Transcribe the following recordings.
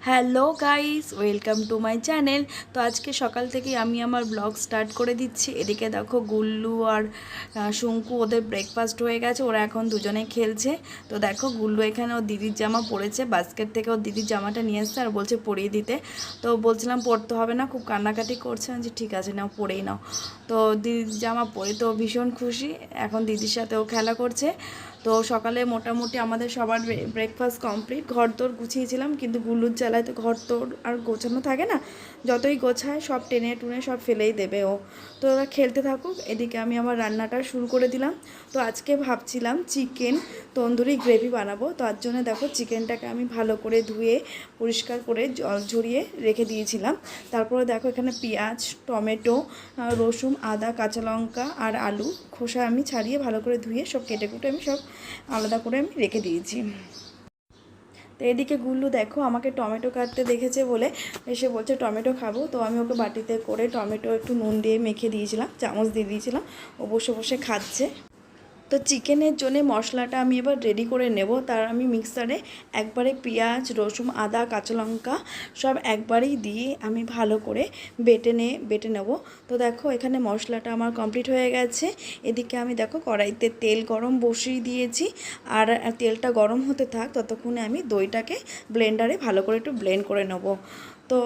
Hello guys, welcome to my channel. তো আজকে সকাল থেকেই আমি আমার ব্লগ স্টার্ট করে দিচ্ছি। এদিকে দেখো গুল্লু আর শঙ্কু ওদের ব্রেকফাস্ট হয়ে গেছে, ওরা এখন দুজনে খেলছে। তো দেখো গুল্লু এখানে ওর দিদির জামা পরেছে, বাস্কেট থেকে ওর দিদির জামাটা নিয়ে এসছে আর বলছে পরিয়ে দিতে। তো বলছিলাম পরতে হবে না, খুব কান্নাকাটি করছে, যে ঠিক আছে নাও পরেই নাও। তো দিদির জামা পরে তো ভীষণ খুশি, এখন দিদির সাথেও খেলা করছে। তো সকালে মোটামুটি আমাদের সবার ব্রেকফাস্ট কমপ্লিট, ঘর তোর গুছিয়েছিলাম, কিন্তু গুল্লুর জ্বালায় তো ঘর তোর আর গোছানো থাকে না, যতই গোছায় সব টেনে টুনে সব ফেলেই দেবে ও। তো ওরা খেলতে থাকুক, এদিকে আমি আমার রান্নাটা শুরু করে দিলাম। তো আজকে ভাবছিলাম চিকেন তন্দুরি গ্রেভি বানাবো। তার জন্য দেখো চিকেনটাকে আমি ভালো করে ধুয়ে পরিষ্কার করে জল ঝরিয়ে রেখে দিয়েছিলাম। তারপরে দেখো এখানে পেঁয়াজ, টমেটো, রসুন, আদা, কাঁচা লঙ্কা আর আলু খোসা আমি ছাড়িয়ে ভালো করে ধুয়ে সব কেটে কুটে আমি সব আলাদা করে আমি রেখে দিয়েছি। তো এদিকে গুল্লু দেখো আমাকে টমেটো কাটতে দেখেছে বলে এসে বলছে টমেটো খাবো। তো আমি ওকে বাটিতে করে টমেটো একটু নুন দিয়ে মেখে দিয়েছিলাম, চামচ দিয়ে দিয়েছিলাম, ও বসে বসে খাচ্ছে। তো চিকেনের জন্য মশলাটা আমি এবার রেডি করে নেব। তার আমি মিক্সারে একবারে পেঁয়াজ, রসুন, আদা, কাঁচা লঙ্কা সব একবারেই দিয়ে আমি ভালো করে বেটে নেব। তো দেখো এখানে মশলাটা আমার কমপ্লিট হয়ে গেছে। এদিকে আমি দেখো কড়াইতে তেল গরম বসিয়ে দিয়েছি, আর তেলটা গরম হতে থাক ততক্ষণে আমি দইটাকে ব্লেন্ডারে ভালো করে একটু ব্লেন্ড করে নেব। তো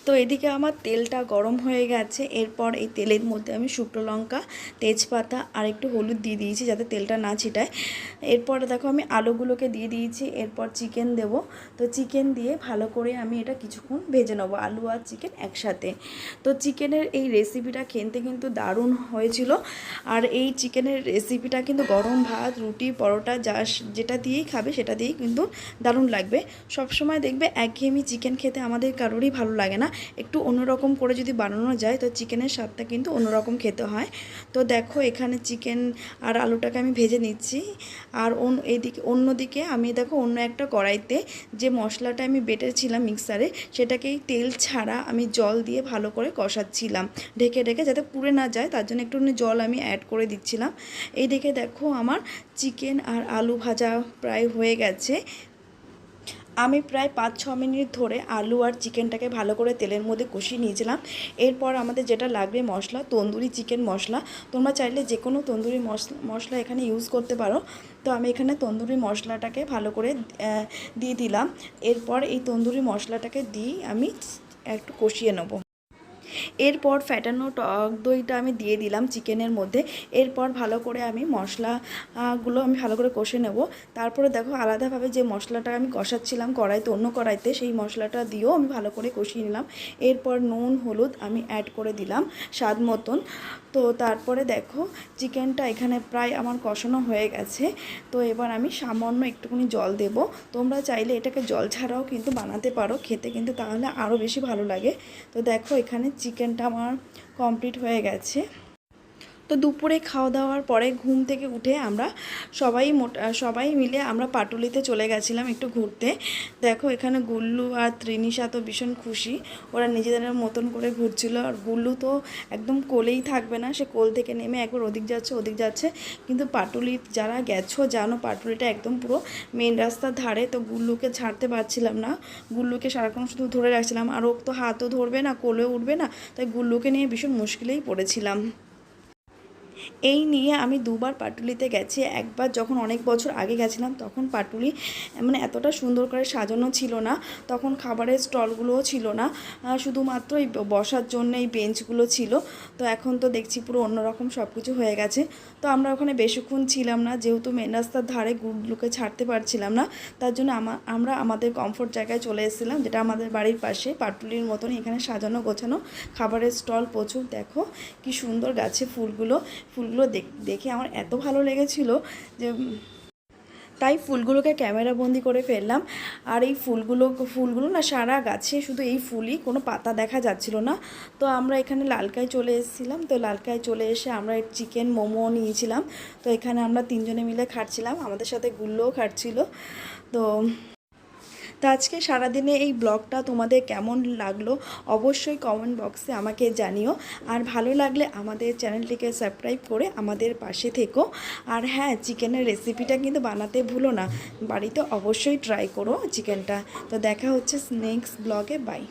তো এদিকে আমার তেলটা গরম হয়ে গেছে। এরপর এই তেলের মধ্যে আমি শুকনো লঙ্কা, তেজপাতা আর একটু হলুদ দিয়ে দিয়েছি যাতে তেলটা না ছিটায়। এরপর দেখো আমি আলুগুলোকে দিয়ে দিয়েছি, এরপর চিকেন দেব। তো চিকেন দিয়ে ভালো করে আমি এটা কিছুক্ষণ ভেজে নেবো, আলু আর চিকেন একসাথে। তো চিকেনের এই রেসিপিটা খেতে কিন্তু দারুণ হয়েছিল। আর এই চিকেনের রেসিপিটা কিন্তু গরম ভাত, রুটি, পরোটা যেটা দিয়েই খাবে সেটা দিয়েই কিন্তু দারুণ লাগবে। সবসময় দেখবে একঘেয়েমি চিকেন খেতে আমাদের কারোরই ভালো লাগে না, একটু অন্যরকম করে যদি বানানো যায় তো চিকেনের স্বাদটা কিন্তু অন্যরকম খেতে হয়। তো দেখো এখানে চিকেন আর আলুটাকে আমি ভেজে নিচ্ছি। আর অন্যদিকে আমি দেখো অন্য একটা কড়াইতে যে মশলাটা আমি বেটেছিলাম মিক্সারে, সেটাকেই তেল ছাড়া আমি জল দিয়ে ভালো করে কষাচ্ছিলাম ঢেকে ঢেকে, যাতে পুড়ে না যায়, তার জন্য একটু জল আমি অ্যাড করে দিচ্ছিলাম। এই দিকে দেখো আমার চিকেন আর আলু ভাজা প্রায় হয়ে গেছে। আমি প্রায় 5-6 মিনিট ধরে আলু আর চিকেনটাকে ভালো করে তেলের মধ্যে কষিয়ে নিয়েছিলাম। এরপর আমাদের যেটা লাগবে মশলা, তন্দুরি চিকেন মশলা। তোমরা চাইলে যে কোনো তন্দুরি মশলা এখানে ইউজ করতে পারো। তো আমি এখানে তন্দুরি মশলাটাকে ভালো করে দিয়ে দিলাম। এরপর এই তন্দুরি মশলাটাকে দিয়ে আমি একটু কষিয়ে নেবো। এরপর ফ্যাটানো টক দইটা আমি দিয়ে দিলাম চিকেনের মধ্যে। এরপর ভালো করে আমি মশলাগুলো আমি ভালো করে কষে নেব। তারপরে দেখো আলাদাভাবে যে মশলাটা আমি কষাচ্ছিলাম কড়াইতে, অন্য কড়াইতে, সেই মশলাটা দিয়েও আমি ভালো করে কষিয়ে নিলাম। এরপর নুন হলুদ আমি অ্যাড করে দিলাম স্বাদ মতন। তো তারপরে দেখো চিকেনটা এখানে প্রায় আমার কষানো হয়ে গেছে। তো এবার আমি সামান্য একটুখানি জল দেব। তোমরা চাইলে এটাকে জল ছাড়াও কিন্তু বানাতে পারো, খেতে কিন্তু তাহলে আরও বেশি ভালো লাগে। তো দেখো এখানে চিকেনটা আমার কমপ্লিট হয়ে গেছে। তো দুপুরে খাওয়া দাওয়ার পরে ঘুম থেকে উঠে আমরা সবাই মিলে আমরা পাটুলিতে চলে গেছিলাম একটু ঘুরতে। দেখো এখানে গুল্লু আর ত্রিনিশা তো ভীষণ খুশি, ওরা নিজেদের মতন করে ঘুরছিল। আর গুল্লু তো একদম কোলেই থাকবে না, সে কোল থেকে নেমে একবার ওদিক যাচ্ছে ওদিক যাচ্ছে। কিন্তু পাটুলি যারা গেছো জানো, পাটুলিটা একদম পুরো মেন রাস্তার ধারে। তো গুল্লুকে ছাড়তে পারছিলাম না, গুল্লুকে সারাক্ষণ শুধু ধরে রাখছিলাম, আর ও তো হাতও ধরবে না, কোলেও উঠবে না, তাই গুল্লুকে নিয়ে ভীষণ মুশকিলেই পড়েছিলাম। এই নিয়ে আমি দুবার পাটুলিতে গেছি। একবার যখন অনেক বছর আগে গেছিলাম তখন পাটুলি মানে এতটা সুন্দর করে সাজানো ছিল না, তখন খাবারের স্টলগুলোও ছিল না, শুধুমাত্র এই বসার জন্য এই বেঞ্চগুলো ছিল। তো এখন তো দেখছি পুরো অন্যরকম সব কিছু হয়ে গেছে। তো আমরা ওখানে বেশিক্ষণ ছিলাম না, যেহেতু মেন রাস্তার ধারে গুডলুকে ছাড়তে পারছিলাম না, তার জন্য আমরা আমাদের কমফোর্ট জায়গায় চলে এসেছিলাম, যেটা আমাদের বাড়ির পাশে পাটুলির মতনই এখানে সাজানো গোছানো খাবারের স্টল প্রচুর। দেখো কি সুন্দর গাছে ফুলগুলো দেখে আমার এত ভালো লেগেছিল যে তাই ফুলগুলোকে ক্যামেরা বন্দি করে ফেললাম। আর এই ফুলগুলো না সারা গাছে শুধু এই ফুলই, কোনো পাতা দেখা যাচ্ছিল না। তো আমরা এখানে লালকায় চলে এসেছিলাম। তো লালকায় চলে এসে আমরা চিকেন মোমো নিয়েছিলাম। তো এখানে আমরা তিনজনে মিলে খাচ্ছিলাম, আমাদের সাথে গুল্লোও খাচ্ছিল। তো তো আজকে সারাদিনে এই ব্লগটা তোমাদের কেমন লাগলো অবশ্যই কমেন্ট বক্সে আমাকে জানিও। আর ভালো লাগলে আমাদের চ্যানেলটিকে সাবস্ক্রাইব করে আমাদের পাশে থেকো। আর হ্যাঁ, চিকেনের রেসিপিটা কিন্তু বানাতে ভুলো না, বাড়িতে অবশ্যই ট্রাই করো চিকেনটা। তো দেখা হচ্ছে নেক্সট ব্লগে, বাই।